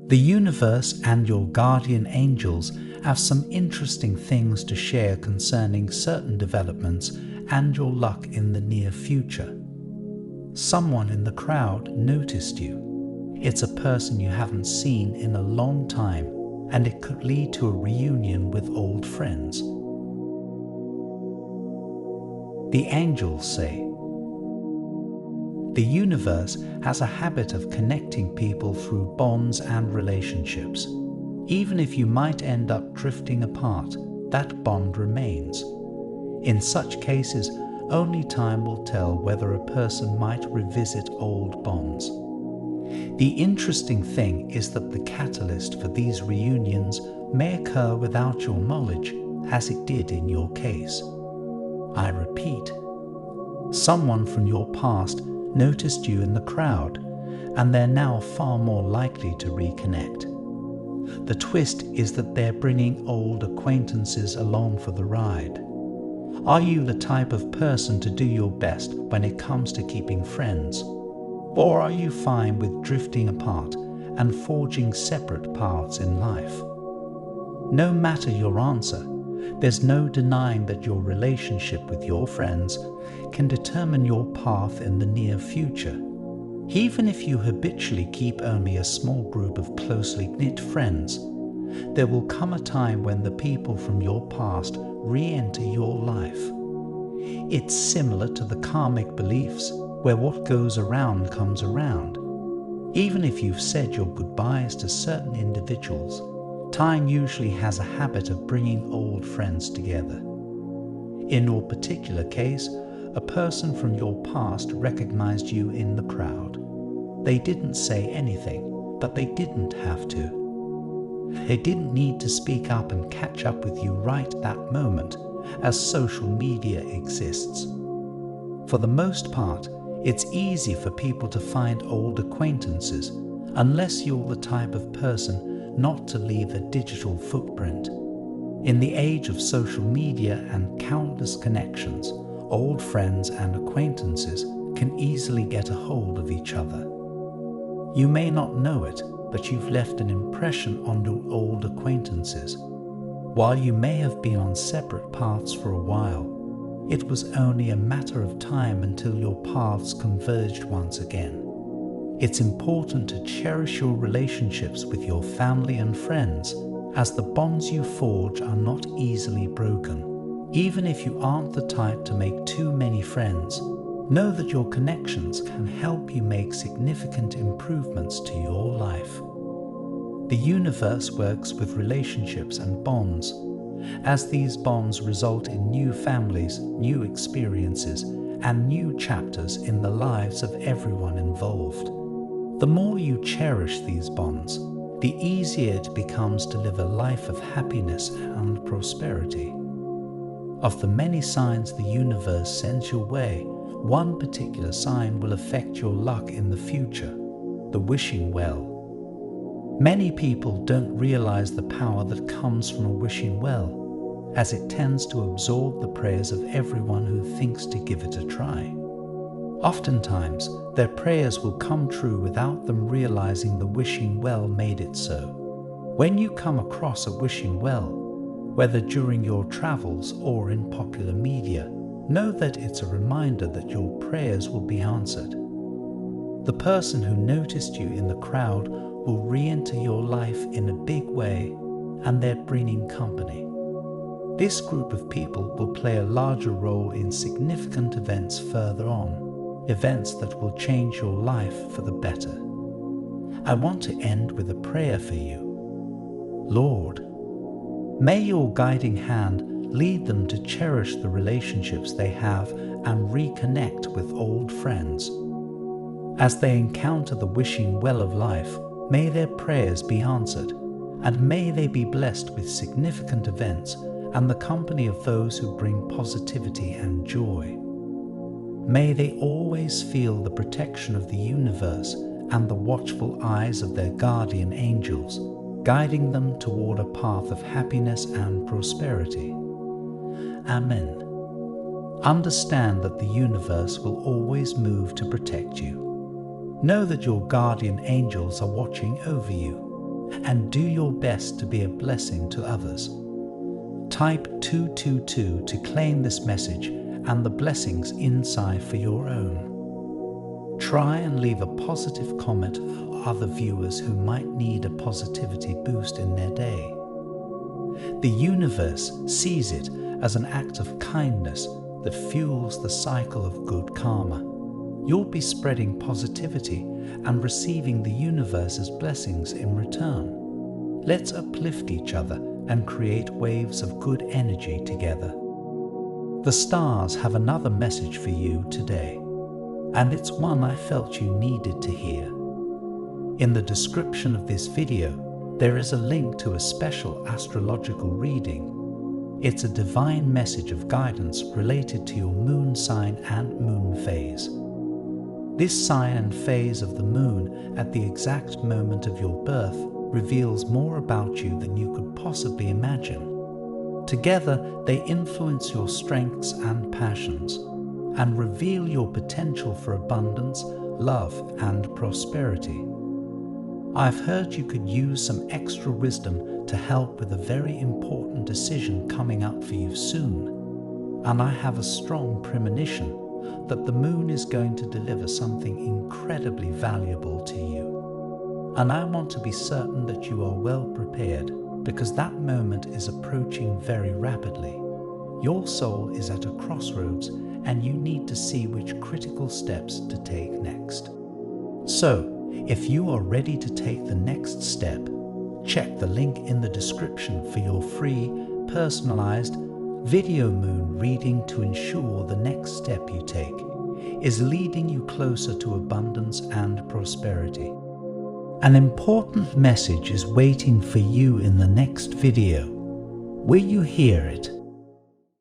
The universe and your guardian angels have some interesting things to share concerning certain developments and your luck in the near future. Someone in the crowd noticed you. It's a person you haven't seen in a long time, and it could lead to a reunion with old friends. The angels say, the universe has a habit of connecting people through bonds and relationships. Even if you might end up drifting apart, that bond remains. In such cases, only time will tell whether a person might revisit old bonds. The interesting thing is that the catalyst for these reunions may occur without your knowledge, as it did in your case. I repeat, someone from your past noticed you in the crowd, and they're now far more likely to reconnect. The twist is that they're bringing old acquaintances along for the ride. Are you the type of person to do your best when it comes to keeping friends? Or are you fine with drifting apart and forging separate paths in life? No matter your answer, there's no denying that your relationship with your friends can determine your path in the near future. Even if you habitually keep only a small group of closely knit friends, there will come a time when the people from your past re-enter your life. It's similar to the karmic beliefs, where what goes around comes around. Even if you've said your goodbyes to certain individuals, time usually has a habit of bringing old friends together. In your particular case, a person from your past recognized you in the crowd. They didn't say anything, but they didn't have to. They didn't need to speak up and catch up with you right that moment, as social media exists. For the most part, it's easy for people to find old acquaintances, unless you're the type of person not to leave a digital footprint. In the age of social media and countless connections, old friends and acquaintances can easily get a hold of each other. You may not know it, but you've left an impression on your old acquaintances. While you may have been on separate paths for a while, it was only a matter of time until your paths converged once again. It's important to cherish your relationships with your family and friends, as the bonds you forge are not easily broken. Even if you aren't the type to make too many friends, know that your connections can help you make significant improvements to your life. The universe works with relationships and bonds, as these bonds result in new families, new experiences, and new chapters in the lives of everyone involved. The more you cherish these bonds, the easier it becomes to live a life of happiness and prosperity. Of the many signs the universe sends your way, one particular sign will affect your luck in the future: the wishing well. Many people don't realize the power that comes from a wishing well, as it tends to absorb the prayers of everyone who thinks to give it a try. Oftentimes, their prayers will come true without them realizing the wishing well made it so. When you come across a wishing well, whether during your travels or in popular media, know that it's a reminder that your prayers will be answered. The person who noticed you in the crowd will re-enter your life in a big way, and they're bringing company. This group of people will play a larger role in significant events further on, events that will change your life for the better. I want to end with a prayer for you. Lord, may your guiding hand lead them to cherish the relationships they have and reconnect with old friends. As they encounter the wishing well of life, may their prayers be answered, and may they be blessed with significant events and the company of those who bring positivity and joy. May they always feel the protection of the universe and the watchful eyes of their guardian angels, guiding them toward a path of happiness and prosperity. Amen. Understand that the universe will always move to protect you. Know that your guardian angels are watching over you. and do your best to be a blessing to others. Type 222 to claim this message and the blessings inside for your own. Try and leave a positive comment for other viewers who might need a positivity boost in their day. The universe sees it as an act of kindness that fuels the cycle of good karma. You'll be spreading positivity and receiving the universe's blessings in return. Let's uplift each other and create waves of good energy together. The stars have another message for you today, and it's one I felt you needed to hear. In the description of this video, there is a link to a special astrological reading. It's a divine message of guidance related to your moon sign and moon phase. This sign and phase of the moon at the exact moment of your birth reveals more about you than you could possibly imagine. Together, they influence your strengths and passions and reveal your potential for abundance, love, and prosperity. I've heard you could use some extra wisdom to help with a very important decision coming up for you soon. And I have a strong premonition that the moon is going to deliver something incredibly valuable to you. And I want to be certain that you are well prepared, because that moment is approaching very rapidly. Your soul is at a crossroads and you need to see which critical steps to take next. So, if you are ready to take the next step, check the link in the description for your free, personalized video moon reading to ensure the next step you take is leading you closer to abundance and prosperity. An important message is waiting for you in the next video. Will you hear it?